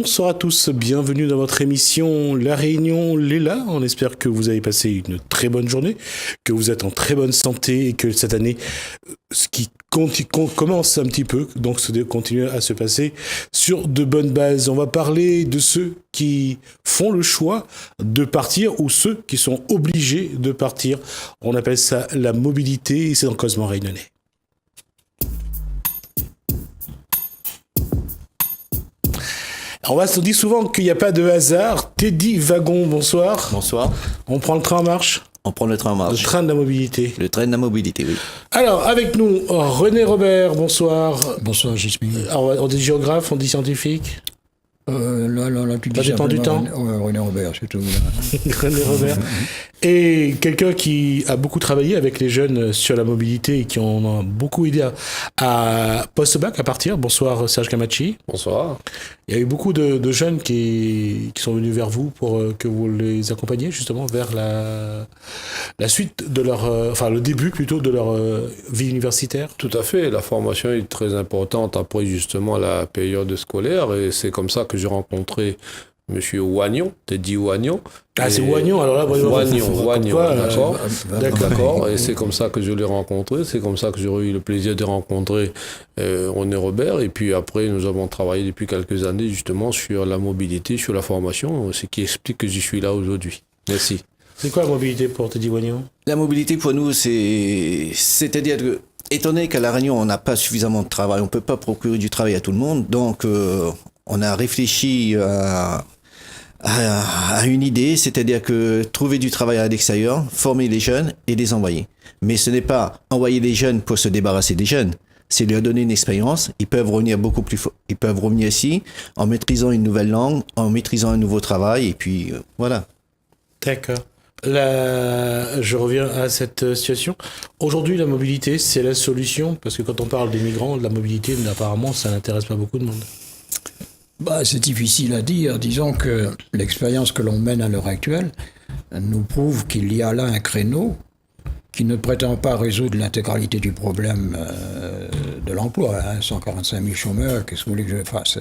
Bonsoir à tous, bienvenue dans votre émission La Réunion Léla. On espère que vous avez passé une très bonne journée, que vous êtes en très bonne santé et que cette année, ce qui commence un petit peu, donc continue à se passer sur de bonnes bases. On va parler de ceux qui font le choix de partir ou ceux qui sont obligés de partir. On appelle ça la mobilité et c'est dans Cosmo Réunionnais. On dit souvent qu'il n'y a pas de hasard. Teddy Wagon, bonsoir. Bonsoir. On prend le train en marche. On prend le train en marche. Le train de la mobilité. Le train de la mobilité, oui. Alors, avec nous, René Robert, bonsoir. Bonsoir, Gismi. Alors, on dit géographe, on dit scientifique. Là, tu dis ça dépend du temps. René Robert, c'est tout. René Robert. Et quelqu'un qui a beaucoup travaillé avec les jeunes sur la mobilité et qui en a beaucoup aidé à post-bac à partir. Bonsoir Serge Camachi. Bonsoir. Il y a eu beaucoup de jeunes qui sont venus vers vous pour que vous les accompagniez justement vers la suite de leur... le début plutôt de leur vie universitaire. Tout à fait. La formation est très importante après justement la période scolaire et c'est comme ça que j'ai rencontré Monsieur Wagnon, Teddy Wagnon. Ah, c'est Wagnon, alors là, Wagnon, d'accord. D'accord. Et c'est comme ça que je l'ai rencontré, c'est comme ça que j'aurais eu le plaisir de rencontrer René Robert. Et puis après, nous avons travaillé depuis quelques années justement sur la mobilité, sur la formation, ce qui explique que je suis là aujourd'hui. Merci. C'est quoi la mobilité pour Teddy Wagnon ? La mobilité pour nous, c'est-à-dire que, étant donné qu'à La Réunion, on n'a pas suffisamment de travail, on ne peut pas procurer du travail à tout le monde, donc on a réfléchi à une idée, c'est-à-dire que trouver du travail à l'extérieur, former les jeunes et les envoyer. Mais ce n'est pas envoyer les jeunes pour se débarrasser des jeunes, c'est leur donner une expérience. Ils peuvent revenir beaucoup plus fort. Ils peuvent revenir ici en maîtrisant une nouvelle langue, en maîtrisant un nouveau travail, et puis voilà. D'accord. Je reviens à cette situation. Aujourd'hui, la mobilité, c'est la solution, parce que quand on parle des migrants, la mobilité, apparemment, ça n'intéresse pas beaucoup de monde. C'est difficile à dire. Disons que l'expérience que l'on mène à l'heure actuelle nous prouve qu'il y a là un créneau qui ne prétend pas résoudre l'intégralité du problème de l'emploi. 145 000 chômeurs, qu'est-ce que vous voulez que je fasse ?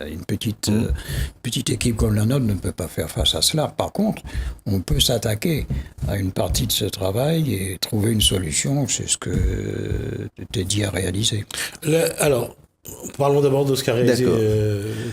Une petite équipe comme la nôtre ne peut pas faire face à cela. Par contre, on peut s'attaquer à une partie de ce travail et trouver une solution. C'est ce que Teddy a réalisé. Alors, parlons d'abord de ce qu'a réalisé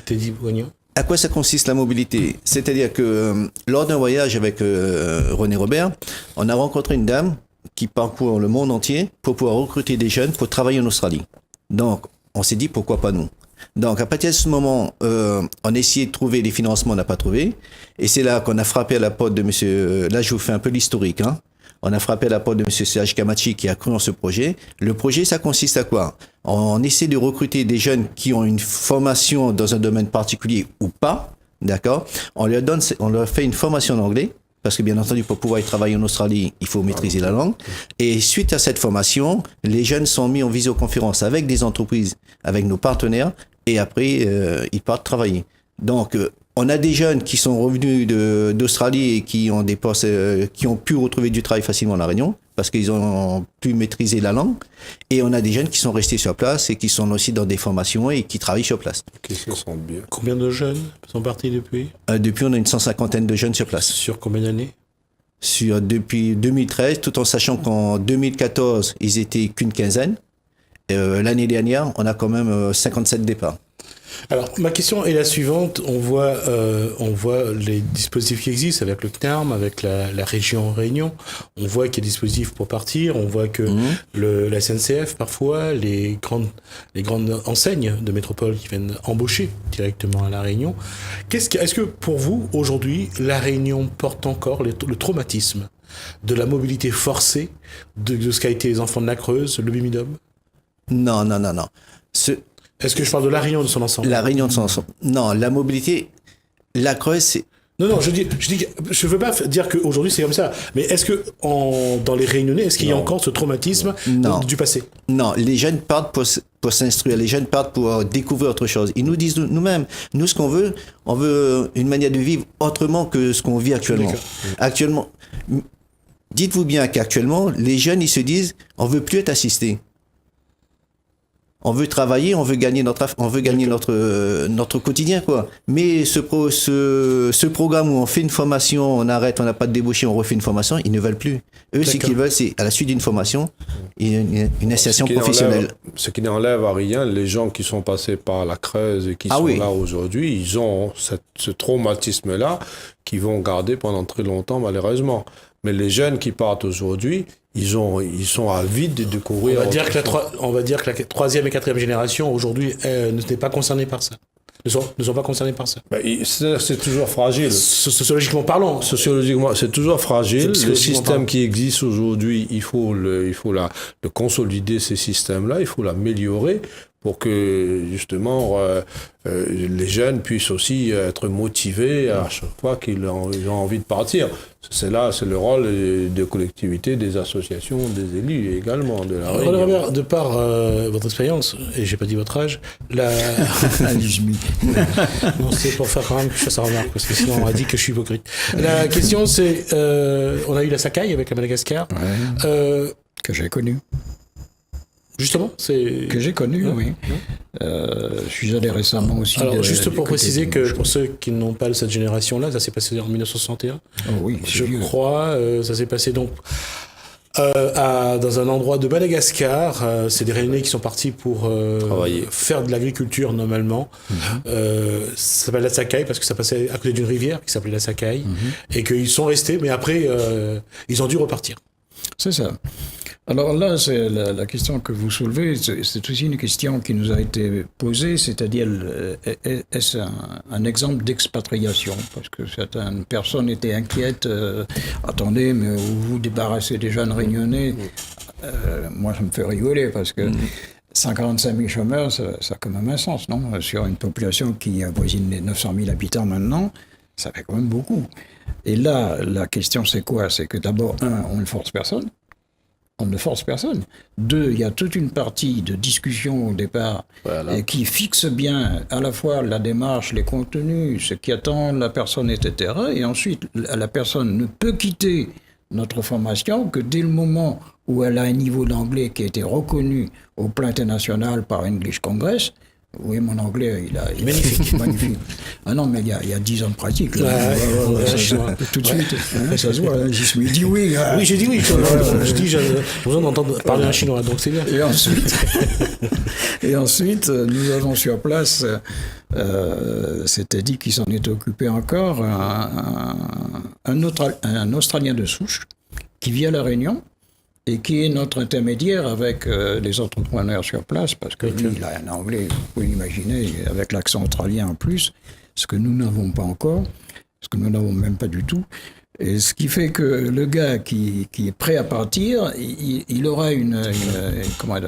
Teddy Wagnon. À quoi ça consiste la mobilité ? C'est-à-dire que lors d'un voyage avec René Robert, on a rencontré une dame qui parcourt le monde entier pour pouvoir recruter des jeunes pour travailler en Australie. Donc, on s'est dit pourquoi pas nous. Donc, à partir de ce moment, on a essayé de trouver des financements, on n'a pas trouvé. Et c'est là qu'on a frappé à la porte de monsieur... Là, je vous fais un peu l'historique, hein. On a frappé à la porte de M. Serge Camachi qui a cru en ce projet. Le projet, ça consiste à quoi ? On essaie de recruter des jeunes qui ont une formation dans un domaine particulier ou pas, d'accord ? On leur fait une formation en anglais, parce que bien entendu, pour pouvoir y travailler en Australie, il faut maîtriser la langue. Et suite à cette formation, les jeunes sont mis en visioconférence avec des entreprises, avec nos partenaires, et après, ils partent travailler. Donc, on a des jeunes qui sont revenus d'Australie et qui ont des postes, qui ont pu retrouver du travail facilement à La Réunion parce qu'ils ont pu maîtriser la langue. Et on a des jeunes qui sont restés sur place et qui sont aussi dans des formations et qui travaillent sur place. Qui se sentent bien. Combien de jeunes sont partis depuis ? Depuis, on a une 150aine de jeunes sur place. Sur combien d'années ? Depuis 2013, tout en sachant qu'en 2014, ils étaient qu'une quinzaine. L'année dernière, on a quand même 57 départs. Alors, ma question est la suivante. On voit les dispositifs qui existent avec le CNARM, avec la région Réunion. On voit qu'il y a des dispositifs pour partir. On voit que la SNCF, parfois, les grandes enseignes de métropole qui viennent embaucher directement à La Réunion. Est-ce que pour vous, aujourd'hui, La Réunion porte encore le traumatisme de la mobilité forcée de ce qu'a été les enfants de la Creuse, le Bimidum ? Non. Est-ce que je parle de La Réunion de son ensemble ? La Réunion de son ensemble. Non, la mobilité, la Creuse, c'est... Non, je veux pas dire qu'aujourd'hui c'est comme ça, mais est-ce que dans les Réunionnais, est-ce qu'il y a encore ce traumatisme du passé ? Non, les jeunes partent pour s'instruire, les jeunes partent pour découvrir autre chose. Ils nous disent nous-mêmes, nous ce qu'on veut, on veut une manière de vivre autrement que ce qu'on vit actuellement. D'accord. Actuellement, dites-vous bien qu'actuellement, les jeunes, ils se disent, on veut plus être assistés. On veut travailler, on veut gagner notre quotidien, quoi. Mais ce programme où on fait une formation, on arrête, on n'a pas de débouché, on refait une formation, ils ne veulent plus. Eux, ce qu'ils veulent, c'est à la suite d'une formation, une insertion professionnelle. Ce qui n'enlève à rien, les gens qui sont passés par la Creuse et qui sont là aujourd'hui, ils ont ce traumatisme-là qu'ils vont garder pendant très longtemps, malheureusement. Mais les jeunes qui partent aujourd'hui, ils sont avides de découvrir. On va dire que la troisième et quatrième génération aujourd'hui n'est pas concernée par ça. Ne sont pas concernés par ça. C'est toujours fragile. Sociologiquement parlant. Sociologiquement, c'est toujours fragile. Le système qui existe aujourd'hui, il faut le consolider, ces systèmes-là, il faut l'améliorer pour que, justement, les jeunes puissent aussi être motivés à chaque fois qu'ils ont envie de partir. C'est le rôle des collectivités, des associations, des élus également, de la Réunion. Robert, de par votre expérience, et j'ai pas dit votre âge, non, c'est pour faire quand même que je fasse sa remarque, parce que sinon on a dit que je suis hypocrite. La question c'est, on a eu la Sakai avec la Madagascar. Que j'ai connu. Justement, que j'ai connu, oui. Je suis allé récemment aussi. Alors, juste pour préciser que pour ceux qui n'ont pas cette génération-là, ça s'est passé en 1961. Oh oui, je crois. Ça s'est passé donc dans un endroit de Madagascar. C'est des Réunionnais qui sont partis pour faire de l'agriculture normalement. Ça s'appelle la Sakai parce que ça passait à côté d'une rivière qui s'appelait la Sakai et qu'ils sont restés, mais après ils ont dû repartir. C'est ça. Alors là, c'est la question que vous soulevez, c'est aussi une question qui nous a été posée, c'est-à-dire est-ce un exemple d'expatriation? Parce que certaines personnes étaient inquiètes, attendez, mais vous vous débarrassez des jeunes réunionnais. Moi, ça me fait rigoler parce que 145 000 chômeurs, ça a quand même un sens, non? Sur une population qui avoisine les 900 000 habitants maintenant, ça fait quand même beaucoup. Et là, la question c'est quoi? C'est que d'abord, on ne force personne. On ne force personne. 2, il y a toute une partie de discussion au départ qui fixe bien à la fois la démarche, les contenus, ce qui attend la personne, etc. Et ensuite, la personne ne peut quitter notre formation que dès le moment où elle a un niveau d'anglais qui a été reconnu au plan international par English Congress. Oui, mon anglais, il est magnifique. Ah non, mais il y a 10 ans de pratique. Là. Ça se voit tout de suite. Ça se voit. J'y suis dit oui. Oui, j'ai dit oui. J'ai besoin d'entendre parler un chinois, donc c'est bien. Et ensuite, nous avons sur place, c'était dit qu'il s'en est occupé encore, un Australien de souche qui vit à La Réunion. Et qui est notre intermédiaire avec les entrepreneurs sur place, parce que lui, il a un anglais, vous pouvez l'imaginer, avec l'accent australien en plus, ce que nous n'avons pas encore, ce que nous n'avons même pas du tout. Et ce qui fait que le gars qui est prêt à partir, il aura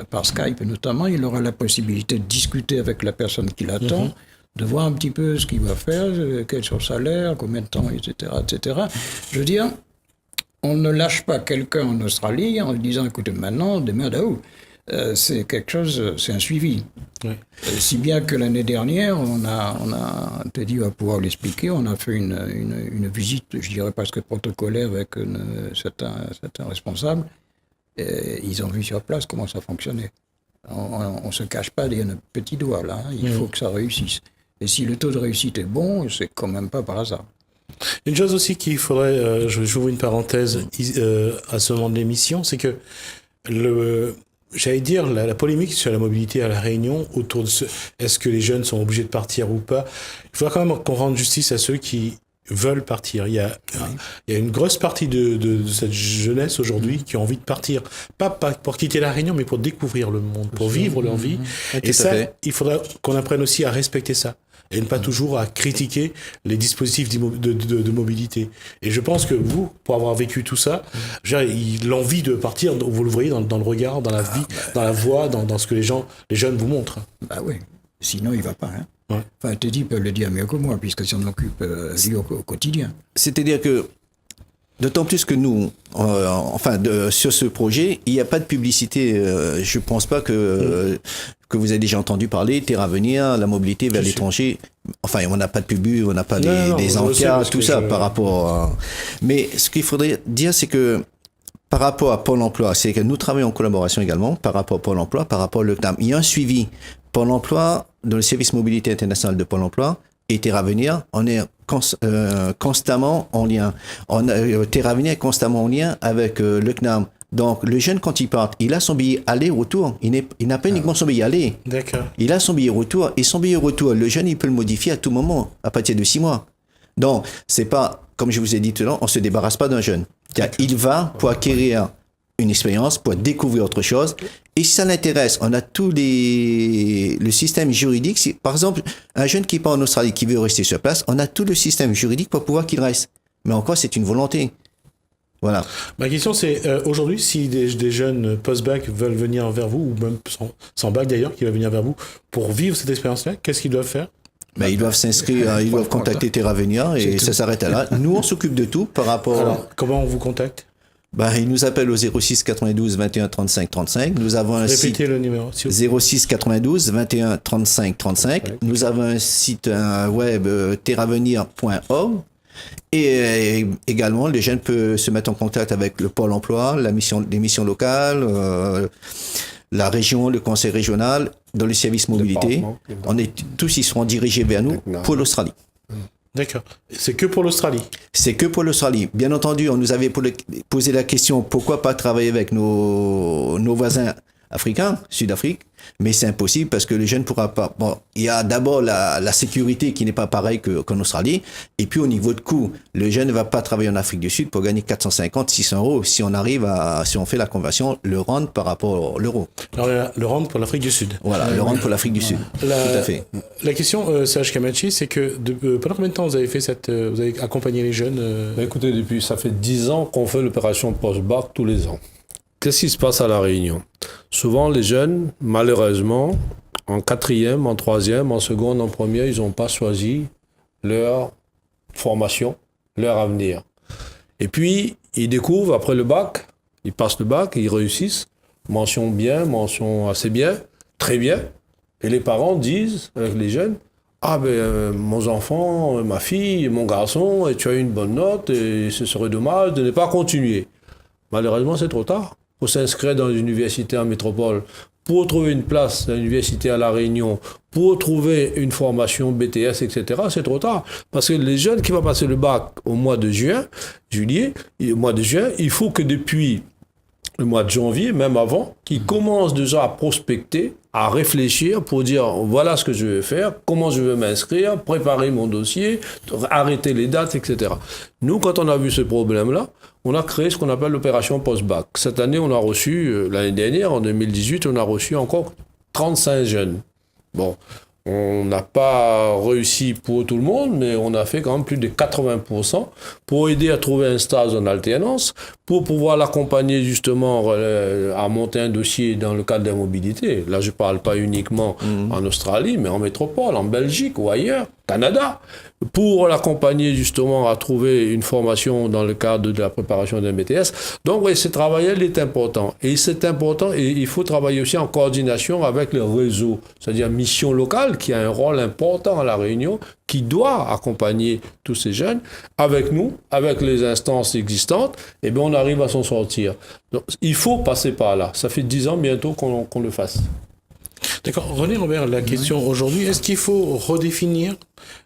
par Skype notamment, il aura la possibilité de discuter avec la personne qui l'attend, de voir un petit peu ce qu'il va faire, quel est son salaire, combien de temps, etc., etc. Je veux dire, on ne lâche pas quelqu'un en Australie en lui disant, écoutez, maintenant, démerde à où. C'est quelque chose, c'est un suivi. Oui. Si bien que l'année dernière, on a Teddy va pouvoir l'expliquer, on a fait une visite, je dirais presque protocolaire avec certains responsables. Et ils ont vu sur place comment ça fonctionnait. On ne se cache pas derrière notre petit doigt, là. Il faut que ça réussisse. Et si le taux de réussite est bon, c'est quand même pas par hasard. Une chose aussi qu'il faudrait, j'ouvre une parenthèse à ce moment de l'émission, c'est que j'allais dire la polémique sur la mobilité à La Réunion autour de est-ce que les jeunes sont obligés de partir ou pas, il faudra quand même qu'on rende justice à ceux qui veulent partir. Il y a une grosse partie de cette jeunesse aujourd'hui qui a envie de partir, pas pour quitter La Réunion, mais pour découvrir le monde, pour vivre leur vie. Et ça, il faudra qu'on apprenne aussi à respecter ça. Et ne pas toujours à critiquer les dispositifs de mobilité. Et je pense que vous, pour avoir vécu tout ça, l'envie de partir, vous le voyez dans le regard, dans la vie, dans la voix, dans ce que les jeunes vous montrent. Bah oui, sinon il va pas. Hein. Ouais. Enfin, Teddy peut le dire mieux que moi, puisque s'en occupe lui au quotidien. C'est-à-dire que, d'autant plus que nous, sur ce projet, il n'y a pas de publicité. Je ne pense pas que vous avez déjà entendu parler, Terre à venir, la mobilité vers l'étranger. Enfin, on n'a pas de pub, on n'a pas des encarts, tout ça par rapport à... Mais ce qu'il faudrait dire, c'est que par rapport à Pôle emploi, c'est que nous travaillons en collaboration également par rapport à Pôle emploi, par rapport au CNAM. Il y a un suivi. Pôle emploi, dans le service mobilité internationale de Pôle emploi, et Terravenir, on est constamment en lien. Terravenir est constamment en lien avec le CNAM. Donc, le jeune, quand il part, il a son billet aller-retour. Il n'a pas uniquement son billet aller. D'accord. Il a son billet retour. Et son billet retour, le jeune, il peut le modifier à tout moment, à partir de 6 mois. Donc, c'est pas, comme je vous ai dit tout à l'heure, on se débarrasse pas d'un jeune. Il va pour acquérir une expérience, pour découvrir autre chose. Et si ça l'intéresse, on a le système juridique. Par exemple, un jeune qui part en Australie, qui veut rester sur place, on a tout le système juridique pour pouvoir qu'il reste. Mais encore, c'est une volonté. Voilà. Ma question, c'est aujourd'hui, si des jeunes post-bac veulent venir vers vous, ou même sans bac d'ailleurs, qui veulent venir vers vous pour vivre cette expérience-là, qu'est-ce qu'ils doivent faire? Ils doivent s'inscrire, ils doivent contacter Terravenir et ça s'arrête là. Nous, on s'occupe de tout par rapport. Alors, comment on vous contacte? Ils nous appellent au 06 92 21 35 35. Nous avons un site. Répétez le numéro. 06 92 21 35 35. Nous avons un site web terravenir.org. Et également, les jeunes peuvent se mettre en contact avec le Pôle emploi, les missions locales, la région, le conseil régional, dans le service mobilité. Tous ils seront dirigés vers nous pour l'Australie. D'accord. C'est que pour l'Australie? C'est que pour l'Australie. Bien entendu, on nous avait posé la question, pourquoi pas travailler avec nos voisins africains, Sud-Afrique, mais c'est impossible parce que le jeune ne pourra pas. Bon, il y a d'abord la sécurité qui n'est pas pareille qu'en Australie, et puis au niveau de coût, le jeune ne va pas travailler en Afrique du Sud pour gagner 450, 600 euros si on fait la conversion, le rand par rapport à l'euro. Alors, le rand pour l'Afrique du Sud. Voilà, le rand pour l'Afrique du Sud. Tout à fait. La question, Serge Kamachi, c'est que pendant combien de temps vous avez accompagné les jeunes Écoutez, ça fait 10 ans qu'on fait l'opération post-bac tous les ans. Qu'est-ce qui se passe à La Réunion? Souvent, les jeunes, malheureusement, en 4e, en 3e, en seconde, en première, ils n'ont pas choisi leur formation, leur avenir. Et puis, ils découvrent, après le bac, ils passent le bac, ils réussissent, mention bien, mention assez bien, très bien. Et les parents disent, avec les jeunes, mon enfant, ma fille, mon garçon, et tu as eu une bonne note, et ce serait dommage de ne pas continuer. Malheureusement, c'est trop tard. Pour s'inscrire dans une université en métropole, pour trouver une place dans l'université à La Réunion, pour trouver une formation BTS, etc., c'est trop tard. Parce que les jeunes qui vont passer le bac au mois de juin, il faut que depuis le mois de janvier, même avant, qu'ils commencent déjà à prospecter, à réfléchir pour dire voilà ce que je vais faire, comment je vais m'inscrire, préparer mon dossier, arrêter les dates, etc. Nous, quand on a vu ce problème-là, on a créé ce qu'on appelle l'opération post-bac. Cette année, on a reçu, l'année dernière, en 2018, on a reçu encore 35 jeunes. Bon, on n'a pas réussi pour tout le monde, mais on a fait quand même plus de 80% pour aider à trouver un stage en alternance, pour pouvoir l'accompagner justement à monter un dossier dans le cadre de la mobilité. Là, je ne parle pas uniquement en Australie, mais en métropole, en Belgique ou ailleurs, Canada, pour l'accompagner justement à trouver une formation dans le cadre de la préparation d'un BTS. Donc, oui, ce travail-là est important. Et c'est important, et il faut travailler aussi en coordination avec le réseau, c'est-à-dire Mission Locale, qui a un rôle important à La Réunion, qui doit accompagner tous ces jeunes. Avec nous, avec les instances existantes, eh bien, on arrive à s'en sortir. Donc, il faut passer par là. Ça fait 10 ans bientôt qu'on le fasse. D'accord. René Robert, la question aujourd'hui, est-ce qu'il faut redéfinir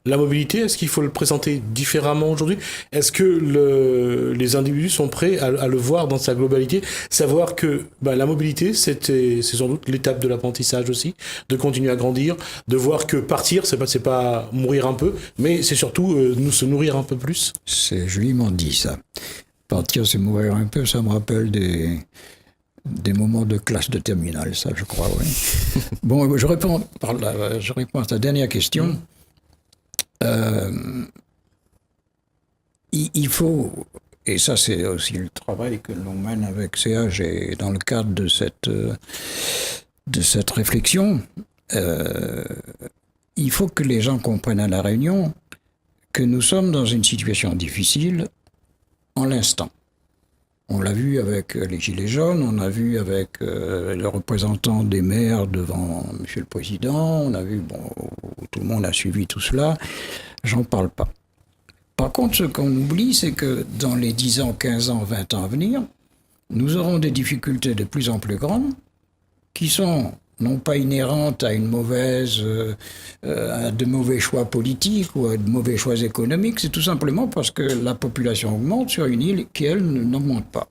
la mobilité? Est-ce qu'il faut le présenter différemment aujourd'hui? Est-ce que les individus sont prêts à le voir dans sa globalité? Savoir que la mobilité, c'est sans doute l'étape de l'apprentissage aussi, de continuer à grandir, de voir que partir, c'est pas mourir un peu, mais c'est surtout se nourrir un peu plus. C'est joliment dit, ça. Partir, c'est mourir un peu, ça me rappelle des moments de classe de terminale, ça, je crois, oui. Bon, je réponds à ta dernière question. Il faut, et ça c'est aussi le travail que l'on mène avec CH et dans le cadre de cette réflexion, il faut que les gens comprennent à La Réunion que nous sommes dans une situation difficile en l'instant. On l'a vu avec les Gilets jaunes, on a vu avec le représentant des maires devant Monsieur le Président, on a vu, tout le monde a suivi tout cela, j'en parle pas. Par contre, ce qu'on oublie, c'est que dans les 10 ans, 15 ans, 20 ans à venir, nous aurons des difficultés de plus en plus grandes qui sont non pas inhérentes à à de mauvais choix politiques ou à de mauvais choix économiques, c'est tout simplement parce que la population augmente sur une île qui, elle, n'augmente pas.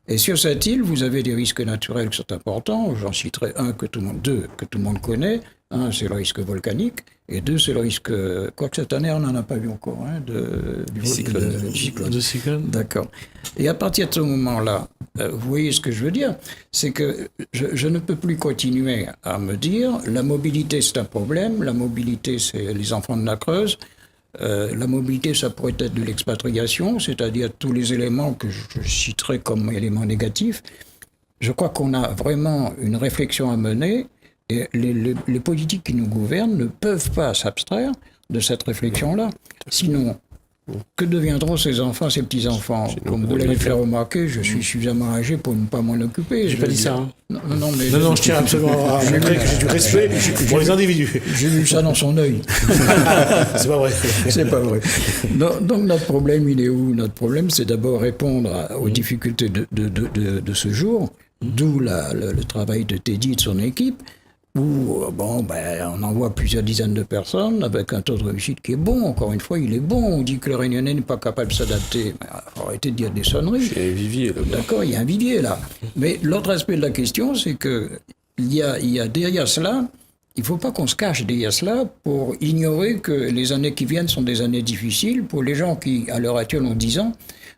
Et sur cette île, vous avez des risques naturels qui sont importants. J'en citerai deux que tout le monde connaît. Un, c'est le risque volcanique. Et deux, c'est le risque... Quoique cette année, on n'en a pas vu encore, du cyclone. D'accord. Et à partir de ce moment-là, vous voyez ce que je veux dire? C'est que je ne peux plus continuer à me dire la mobilité, c'est un problème. La mobilité, c'est les enfants de la Creuse. La mobilité, ça pourrait être de l'expatriation, c'est-à-dire tous les éléments que je citerai comme éléments négatifs. Je crois qu'on a vraiment une réflexion à mener et les politiques qui nous gouvernent ne peuvent pas s'abstraire de cette réflexion-là. Sinon, que deviendront ces enfants, ces petits-enfants? Comme vous l'avez fait remarquer, je suis suffisamment âgé pour ne pas m'en occuper. J'ai pas dit ça. Hein. Non, je tiens absolument à montrer que j'ai du respect pour les individus. J'ai vu ça dans son œil. C'est pas vrai. C'est pas vrai. Donc notre problème, il est où? Notre problème, c'est d'abord répondre aux difficultés de ce jour, d'où le travail de Teddy et de son équipe, où on envoie plusieurs dizaines de personnes avec un taux de réussite qui est bon. Encore une fois, il est bon. On dit que le Réunionnais n'est pas capable de s'adapter. Il faut arrêter de dire des sonneries. Il y a un vivier là. D'accord, il y a un vivier là. Mais l'autre aspect de la question, c'est que il y a derrière cela, il ne faut pas qu'on se cache derrière cela pour ignorer que les années qui viennent sont des années difficiles pour les gens qui, à l'heure actuelle, ont 10 ans,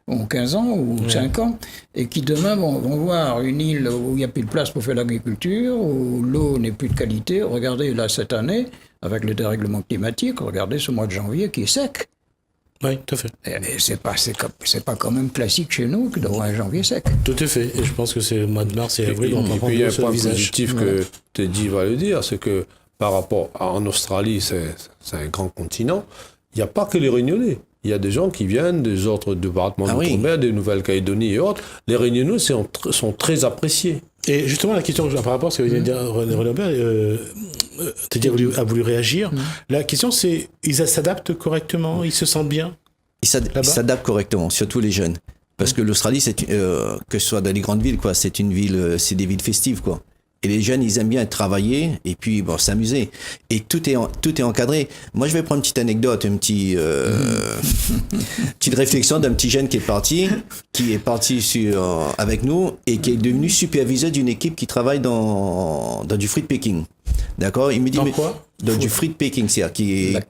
ont 15 ans ou 5 ans, et qui demain vont voir une île où il n'y a plus de place pour faire l'agriculture, où l'eau n'est plus de qualité. Regardez là cette année, avec le dérèglement climatique, regardez ce mois de janvier qui est sec. Oui, tout à fait. Et c'est pas quand même classique chez nous que d'avoir un janvier sec. Tout à fait. Et je pense que c'est le mois de mars et avril. Et puis il y a un point positif que Teddy va le dire, c'est que par rapport en Australie, c'est un grand continent, il n'y a pas que les Réunionnais. Il y a des gens qui viennent des autres départements d'outre-mer, des Nouvelle-Calédonie et autres. Les Réunionnais sont très appréciés. Et justement, la question par rapport à ce que vient de dire René Aubert, Teddy a voulu réagir. La question, c'est, ils s'adaptent correctement, ils se sentent bien? Ils s'adaptent correctement, surtout les jeunes. Parce que l'Australie, que ce soit dans les grandes villes, quoi, c'est des villes festives, quoi. Et les jeunes, ils aiment bien travailler et puis s'amuser. Et tout est encadré. Moi, je vais prendre une petite anecdote, petite réflexion d'un petit jeune qui est parti avec nous et qui est devenu superviseur d'une équipe qui travaille dans du fruit picking. D'accord? Il me dit dans du fruit picking, c'est-à-dire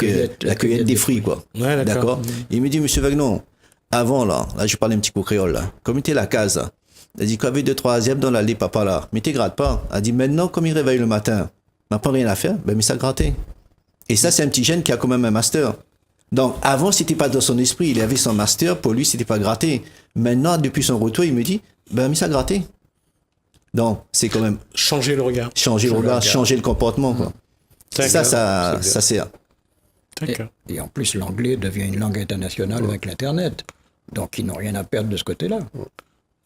la cueillette des fruits, quoi. Ouais, d'accord. Il me dit, Monsieur Vagnon, avant là, je parle un petit peu créole là, comme était la case là. Elle dit, qu'avec 2-3 asiates dans l'allée, papa, là, mais t'es gratte pas. Elle dit, maintenant, comme il réveille le matin, n'a pas rien à faire, mais ça gratter. Et ça, c'est un petit jeune qui a quand même un master. Donc, avant, c'était pas dans son esprit, il avait son master, pour lui, c'était pas gratter. Maintenant, depuis son retour, il me dit, mais ça gratter. Donc, c'est quand même. Changer le regard. Changer le comportement, quoi. Ça sert. Et en plus, l'anglais devient une langue internationale avec l'Internet. Donc, ils n'ont rien à perdre de ce côté-là.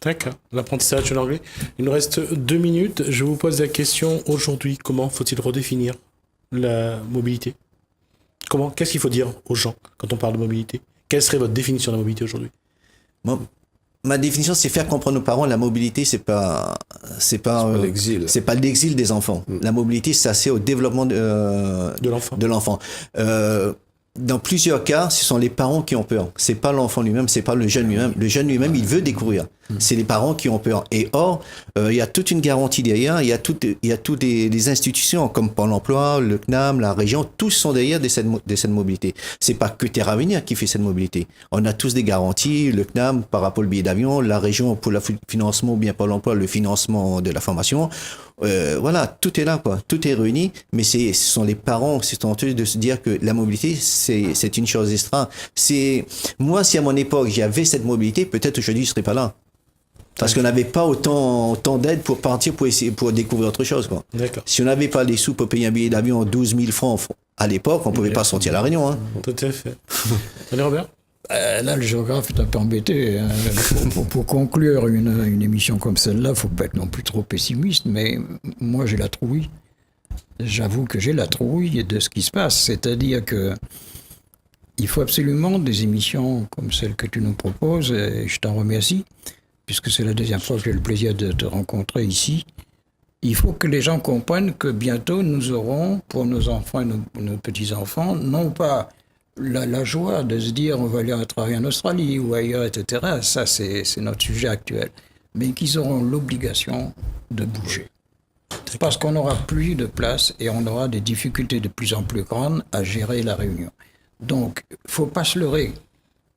D'accord. L'apprentissage de l'anglais. Il nous reste 2 minutes. Je vous pose la question aujourd'hui. Comment faut-il redéfinir la mobilité? Qu'est-ce qu'il faut dire aux gens quand on parle de mobilité? Quelle serait votre définition de la mobilité aujourd'hui? Ma définition, c'est faire comprendre aux parents la mobilité, c'est pas l'exil. C'est pas l'exil des enfants. La mobilité, c'est au développement de l'enfant. Dans plusieurs cas, ce sont les parents qui ont peur. C'est pas l'enfant lui-même, c'est pas le jeune lui-même. Le jeune lui-même, il veut découvrir. C'est les parents qui ont peur. Et or, il y a toute une garantie derrière. Il y a toutes les institutions comme Pôle emploi, le CNAM, la région, tous sont derrière de cette mobilité. C'est pas que Terre Avenir qui fait cette mobilité. On a tous des garanties. Le CNAM par rapport au billet d'avion, la région pour le financement ou bien Pôle emploi, le financement de la formation. Voilà, tout est là, quoi. Tout est réuni, mais ce sont les parents, c'est tenté de se dire que la mobilité, c'est une chose extra. Moi, si à mon époque, j'avais cette mobilité, peut-être aujourd'hui, je serais pas là. Parce qu'on n'avait pas autant d'aide pour partir, pour découvrir autre chose, quoi. D'accord. Si on n'avait pas les sous pour payer un billet d'avion 12 000 francs à l'époque, on pouvait pas sortir à la Réunion, hein. Tout à fait. Allez, Robert? Là, le géographe est un peu embêté. Pour conclure une émission comme celle-là, il ne faut pas être non plus trop pessimiste, mais moi, j'ai la trouille. J'avoue que j'ai la trouille de ce qui se passe. C'est-à-dire que il faut absolument des émissions comme celle que tu nous proposes, et je t'en remercie, puisque c'est la deuxième fois que j'ai le plaisir de te rencontrer ici, il faut que les gens comprennent que bientôt nous aurons, pour nos enfants et nos petits-enfants, non pas la joie de se dire on va aller travailler en Australie ou ailleurs, etc. Ça, c'est notre sujet actuel. Mais qu'ils auront l'obligation de bouger. Parce qu'on n'aura plus de place et on aura des difficultés de plus en plus grandes à gérer la Réunion. Donc, il ne faut pas se leurrer.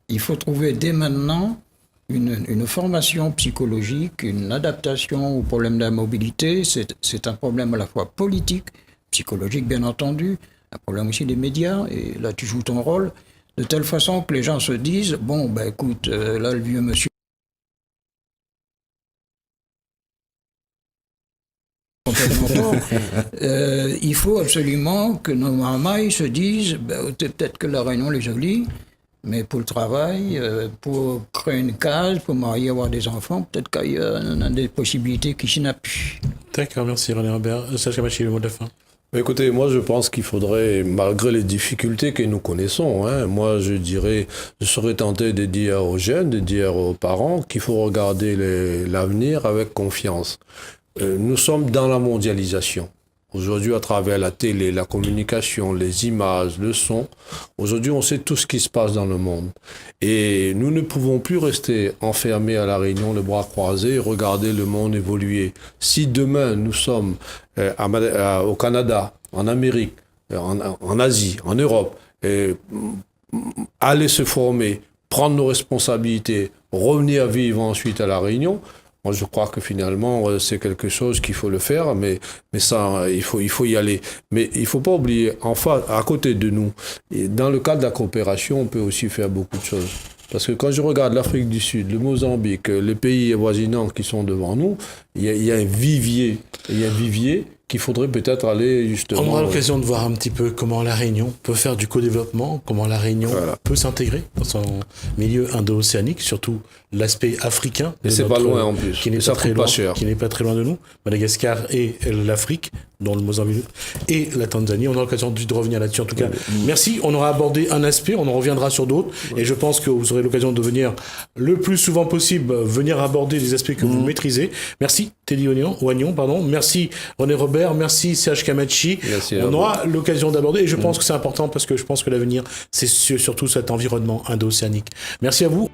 Il faut trouver dès maintenant une formation psychologique, une adaptation au problème de la mobilité. C'est un problème à la fois politique, psychologique bien entendu, un problème aussi des médias, et là tu joues ton rôle, de telle façon que les gens se disent, bon, ben écoute, là le vieux monsieur il faut absolument que nos mamans se disent, ben, peut-être que la Réunion est jolie, mais pour le travail, pour créer une case, pour marier, avoir des enfants, peut-être qu'il y a des possibilités qui n'y a plus. D'accord, merci René Robert. Serge Kamachi, le mot de la fin. Écoutez, moi je pense qu'il faudrait, malgré les difficultés que nous connaissons, moi je serais tenté de dire aux jeunes, de dire aux parents qu'il faut regarder l'avenir avec confiance. Nous sommes dans la mondialisation. Aujourd'hui, à travers la télé, la communication, les images, le son, aujourd'hui, on sait tout ce qui se passe dans le monde. Et nous ne pouvons plus rester enfermés à La Réunion, les bras croisés, et regarder le monde évoluer. Si demain, nous sommes au Canada, en Amérique, en Asie, en Europe, aller se former, prendre nos responsabilités, revenir vivre ensuite à La Réunion, moi, je crois que finalement, c'est quelque chose qu'il faut le faire, mais ça, il faut y aller. Mais il ne faut pas oublier, enfin, à côté de nous, et dans le cadre de la coopération, on peut aussi faire beaucoup de choses. Parce que quand je regarde l'Afrique du Sud, le Mozambique, les pays avoisinants qui sont devant nous, il y a un vivier. Il y a un vivier qu'il faudrait peut-être aller justement... On aura l'occasion de voir un petit peu comment La Réunion peut faire du co-développement, comment La Réunion peut s'intégrer dans son milieu indo-océanique, surtout l'aspect africain. Et c'est pas loin en plus. Qui n'est pas très loin de nous. Madagascar et l'Afrique, dont le Mozambique et la Tanzanie. On aura l'occasion de revenir là-dessus en tout cas. Merci. On aura abordé un aspect, on en reviendra sur d'autres. Et je pense que vous aurez l'occasion de venir le plus souvent possible, venir aborder des aspects que vous maîtrisez. Merci Teddy Wagnon, pardon. Merci René Robert. Merci Serge Kamachi. On aura l'occasion d'aborder et je pense que c'est important parce que je pense que l'avenir, c'est surtout cet environnement indo-océanique. Merci à vous.